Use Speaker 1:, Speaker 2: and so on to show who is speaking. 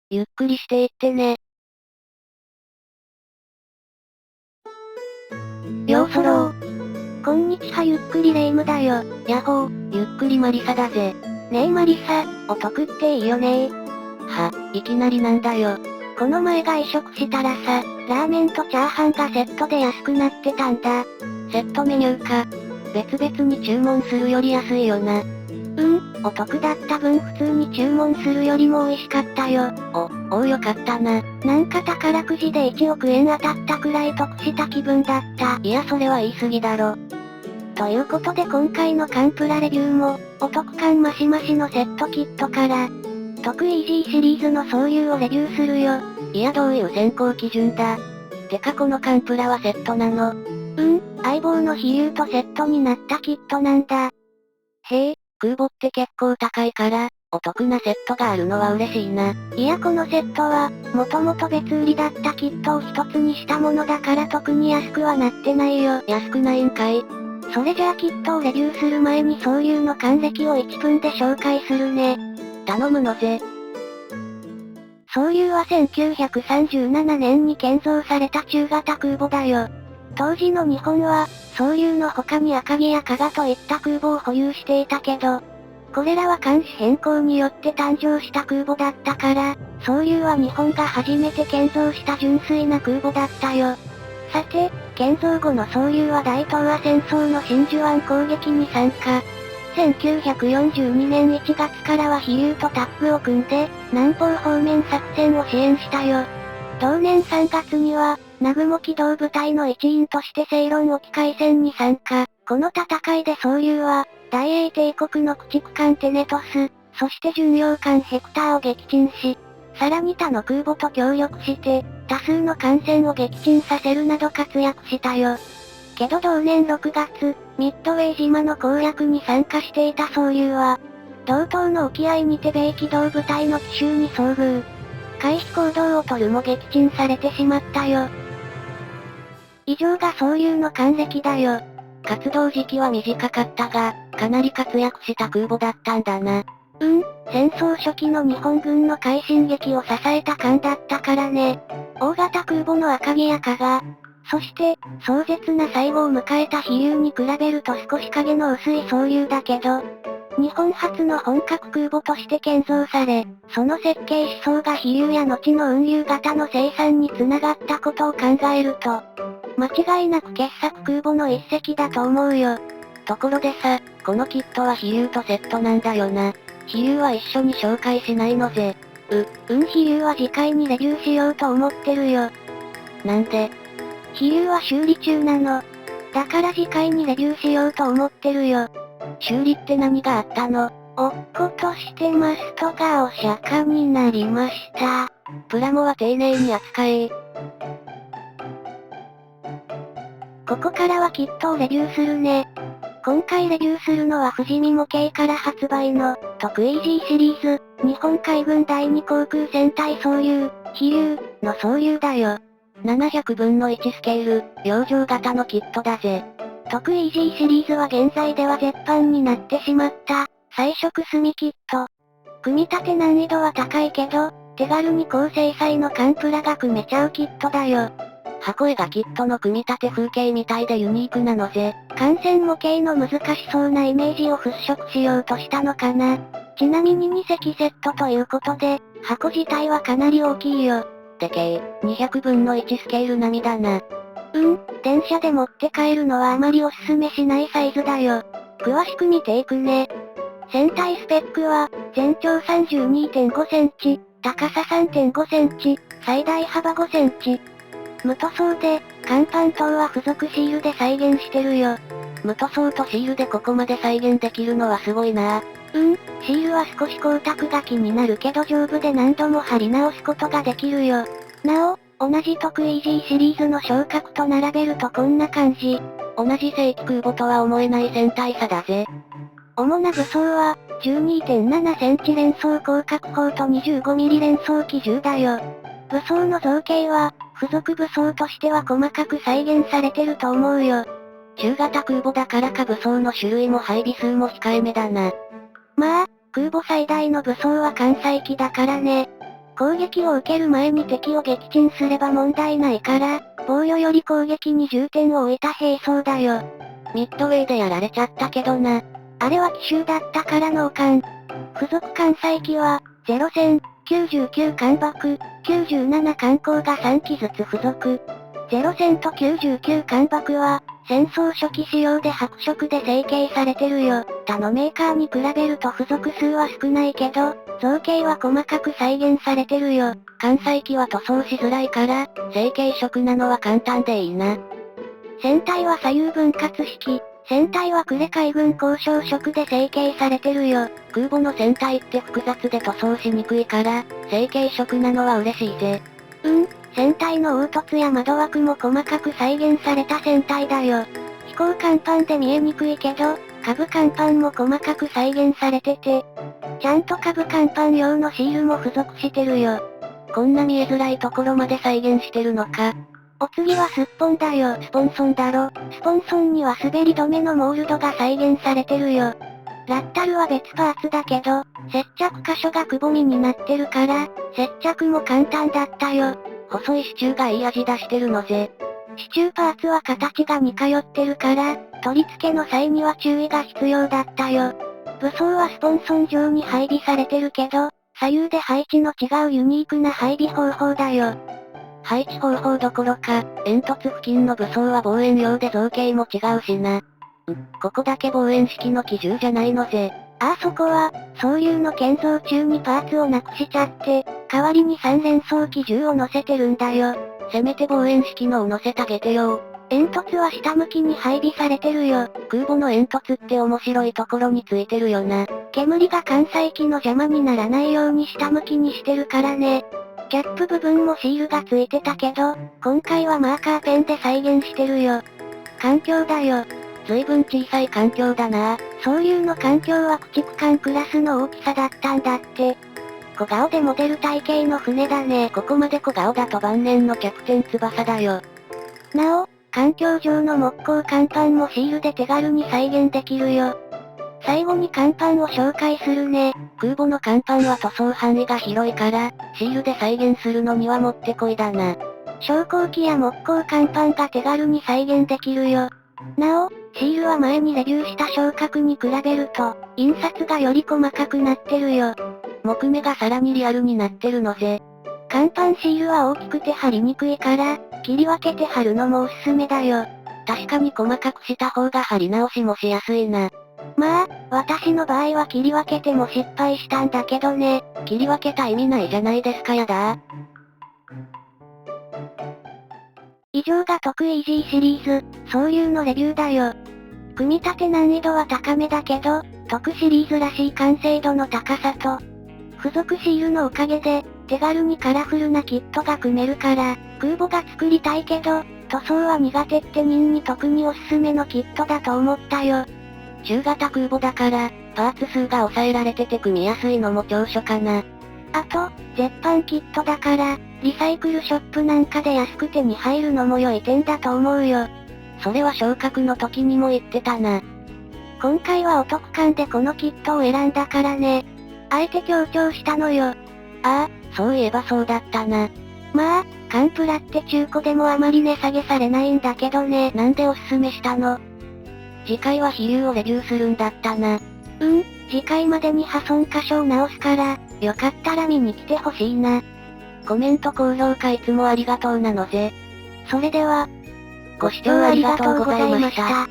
Speaker 1: ゆっくりしていってね。
Speaker 2: ようそろー。こんにちは、ゆっくりレ夢ムだよ。
Speaker 1: やっほー、ゆっくりマリサだぜ。
Speaker 2: ねえマリサ、お得っていいよね
Speaker 1: いきなりなんだよ。
Speaker 2: この前外食したらさ、ラーメンとチャーハンがセットで安くなってたんだ。
Speaker 1: セットメニューか。別々に注文するより安いよな。
Speaker 2: お得だった分普通に注文するよりも美味しかったよ。
Speaker 1: よかったな。
Speaker 2: なんか宝くじで1億円当たったくらい得した気分だった。
Speaker 1: いやそれは言い過ぎだろ。
Speaker 2: ということで今回のカンプラレビューも、お得感マシマシのセットキットから、得イージーシリーズの総流をレビューするよ。
Speaker 1: いやどういう選考基準だ。てかこのカンプラはセットなの？
Speaker 2: 相棒の飛竜とセットになったキットなんだ。
Speaker 1: へえ、空母って結構高いから、お得なセットがあるのは嬉しいな。
Speaker 2: いやこのセットは、もともと別売りだったキットを一つにしたものだから特に安くはなってないよ。
Speaker 1: 安くないんかい？
Speaker 2: それじゃあキットをレビューする前に総流の還暦を1分で紹介するね。
Speaker 1: 頼むのぜ。
Speaker 2: 総流は1937年に建造された中型空母だよ。当時の日本は、総流の他に赤城や加賀といった空母を保有していたけど、これらは監視変更によって誕生した空母だったから、総流は日本が初めて建造した純粋な空母だったよ。さて、建造後の総流は大東亜戦争の真珠湾攻撃に参加。1942年1月からは飛竜とタッグを組んで、南方方面作戦を支援したよ。同年3月には、南雲機動部隊の一員としてセイロン沖海戦に参加。この戦いで総流は、大英帝国の駆逐艦テネトス、そして巡洋艦ヘクターを撃沈し、さらに他の空母と協力して、多数の艦船を撃沈させるなど活躍したよ。けど同年6月、ミッドウェー島の攻略に参加していた総流は、同島の沖合にて米機動部隊の奇襲に遭遇。回避行動を取るも撃沈されてしまったよ。以上が総流の還暦だよ。
Speaker 1: 活動時期は短かったが、かなり活躍した空母だったんだな。
Speaker 2: 戦争初期の日本軍の快進撃を支えた艦だったからね。大型空母の赤城や加賀。そして、壮絶な最後を迎えた飛竜に比べると少し影の薄い総流だけど、日本初の本格空母として建造され、その設計思想が飛竜や後の運流型の生産に繋がったことを考えると、間違いなく傑作空母の一隻だと思うよ。
Speaker 1: ところでさ、このキットは飛竜とセットなんだよな。飛竜は一緒に紹介しないのぜ。
Speaker 2: 飛竜は次回にレビューしようと思ってるよ。
Speaker 1: なんで？
Speaker 2: 飛竜は修理中なの。だから次回にレビューしようと思ってるよ。
Speaker 1: 修理って何があったの？
Speaker 2: 落っことしてますとがお釈迦になりました。
Speaker 1: プラモは丁寧に扱え。
Speaker 2: ここからはキットをレビューするね。今回レビューするのは富士見模型から発売の、特イージーシリーズ、日本海軍第2航空戦隊総流、飛竜、の総流だよ。
Speaker 1: 700分の1スケール、洋上型のキットだぜ。
Speaker 2: 特イージーシリーズは現在では絶版になってしまった、彩色墨キット。組み立て難易度は高いけど、手軽に高精細のカンプラが組めちゃうキットだよ。
Speaker 1: 箱絵がキットの組み立て風景みたいでユニークなのぜ。
Speaker 2: 艦船模型の難しそうなイメージを払拭しようとしたのかな。ちなみに2隻セットということで、箱自体はかなり大きいよ。
Speaker 1: でけえ、200分の1スケール並みだな。
Speaker 2: 電車で持って帰るのはあまりおすすめしないサイズだよ。詳しく見ていくね。船体スペックは、全長32.5センチ、高さ3.5センチ、最大幅5センチ。無塗装で、甲板等は付属シールで再現してるよ。
Speaker 1: 無塗装とシールでここまで再現できるのはすごいな。
Speaker 2: シールは少し光沢が気になるけど丈夫で何度も貼り直すことができるよ。なお、同じ特イージーシリーズの昇格と並べるとこんな感じ。
Speaker 1: 同じ正規空母とは思えない船体差だぜ。
Speaker 2: 主な武装は、12.7センチ連装広角砲と25ミリ連装機銃だよ。武装の造形は、付属武装としては細かく再現されてると思うよ。
Speaker 1: 中型空母だからか武装の種類も配備数も控えめだな。
Speaker 2: まあ、空母最大の武装は艦載機だからね。攻撃を受ける前に敵を撃沈すれば問題ないから、防御より攻撃に重点を置いた兵装だよ。
Speaker 1: ミッドウェイでやられちゃったけどな。
Speaker 2: あれは奇襲だったから脳幹。付属艦載機は、0戦、99艦爆、97艦砲が3機ずつ付属。0戦と99艦爆は、戦争初期仕様で白色で成形されてるよ。他のメーカーに比べると付属数は少ないけど、造形は細かく再現されてるよ。
Speaker 1: 艦載機は塗装しづらいから、成型色なのは簡単でいいな。
Speaker 2: 船体は左右分割式。船体は呉海軍交渉色で成形されてるよ。
Speaker 1: 空母の船体って複雑で塗装しにくいから、成型色なのは嬉しいぜ。
Speaker 2: 船体の凹凸や窓枠も細かく再現された船体だよ。飛行甲板で見えにくいけど、下部甲板も細かく再現されてて、ちゃんと下部甲板用のシールも付属してるよ。
Speaker 1: こんな見えづらいところまで再現してるのか。
Speaker 2: お次はスッポンだよ。
Speaker 1: スポンソンだろ。
Speaker 2: スポンソンには滑り止めのモールドが再現されてるよ。ラッタルは別パーツだけど、接着箇所がくぼみになってるから、接着も簡単だったよ。
Speaker 1: 細い支柱がいい味出してるのぜ。
Speaker 2: 支柱パーツは形が似通ってるから、取り付けの際には注意が必要だったよ。武装はスポンソン上に配備されてるけど、左右で配置の違うユニークな配備方法だよ。
Speaker 1: 配置方法どころか、煙突付近の武装は望遠用で造形も違うしな。ここだけ望遠式の機銃じゃないのぜ。
Speaker 2: そこは、総流の建造中にパーツをなくしちゃって、代わりに3連装機銃を乗せてるんだよ。
Speaker 1: せめて望遠式のを乗せてあげてよ。
Speaker 2: 煙突は下向きに配備されてるよ。
Speaker 1: 空母の煙突って面白いところについてるよな。
Speaker 2: 煙が艦載機の邪魔にならないように下向きにしてるからね。キャップ部分もシールがついてたけど、今回はマーカーペンで再現してるよ。環境だよ。
Speaker 1: 随分小さい環境だな。
Speaker 2: 総流の環境は駆逐艦クラスの大きさだったんだって。小顔でモデル体型の船だね。
Speaker 1: ここまで小顔だと晩年のキャプテン翼だよ。
Speaker 2: なお、環境上の木工甲板もシールで手軽に再現できるよ。最後に甲板を紹介するね。
Speaker 1: 空母の甲板は塗装範囲が広いから、シールで再現するのにはもってこいだな。
Speaker 2: 昇降機や木工甲板が手軽に再現できるよ。なお、シールは前にレビューした昇格に比べると、印刷がより細かくなってるよ。
Speaker 1: 木目がさらにリアルになってるのぜ。
Speaker 2: 甲板シールは大きくて貼りにくいから、切り分けて貼るのもおすすめだよ。
Speaker 1: 確かに細かくした方が貼り直しもしやすいな。
Speaker 2: まあ、私の場合は切り分けても失敗したんだけどね。
Speaker 1: 切り分けた意味ないじゃないですかやだ。
Speaker 2: 以上が得意イージーシリーズ、総流のレビューだよ。組み立て難易度は高めだけど、特シリーズらしい完成度の高さと、付属シールのおかげで、手軽にカラフルなキットが組めるから、空母が作りたいけど、塗装は苦手って人に特におすすめのキットだと思ったよ。
Speaker 1: 中型空母だから、パーツ数が抑えられてて組みやすいのも長所かな。
Speaker 2: あと、絶版キットだから、リサイクルショップなんかで安く手に入るのも良い点だと思うよ。
Speaker 1: それは昇格の時にも言ってたな。
Speaker 2: 今回はお得感でこのキットを選んだからね。あえて強調したのよ。
Speaker 1: そういえばそうだったな。
Speaker 2: まあ、カンプラって中古でもあまり値下げされないんだけどね。
Speaker 1: なんでおすすめしたの？次回は飛竜をレビューするんだったな。
Speaker 2: 次回までに破損箇所を直すから、よかったら見に来てほしいな。
Speaker 1: コメント高評価いつもありがとうなのぜ。
Speaker 2: それでは、
Speaker 1: ご視聴ありがとうございました。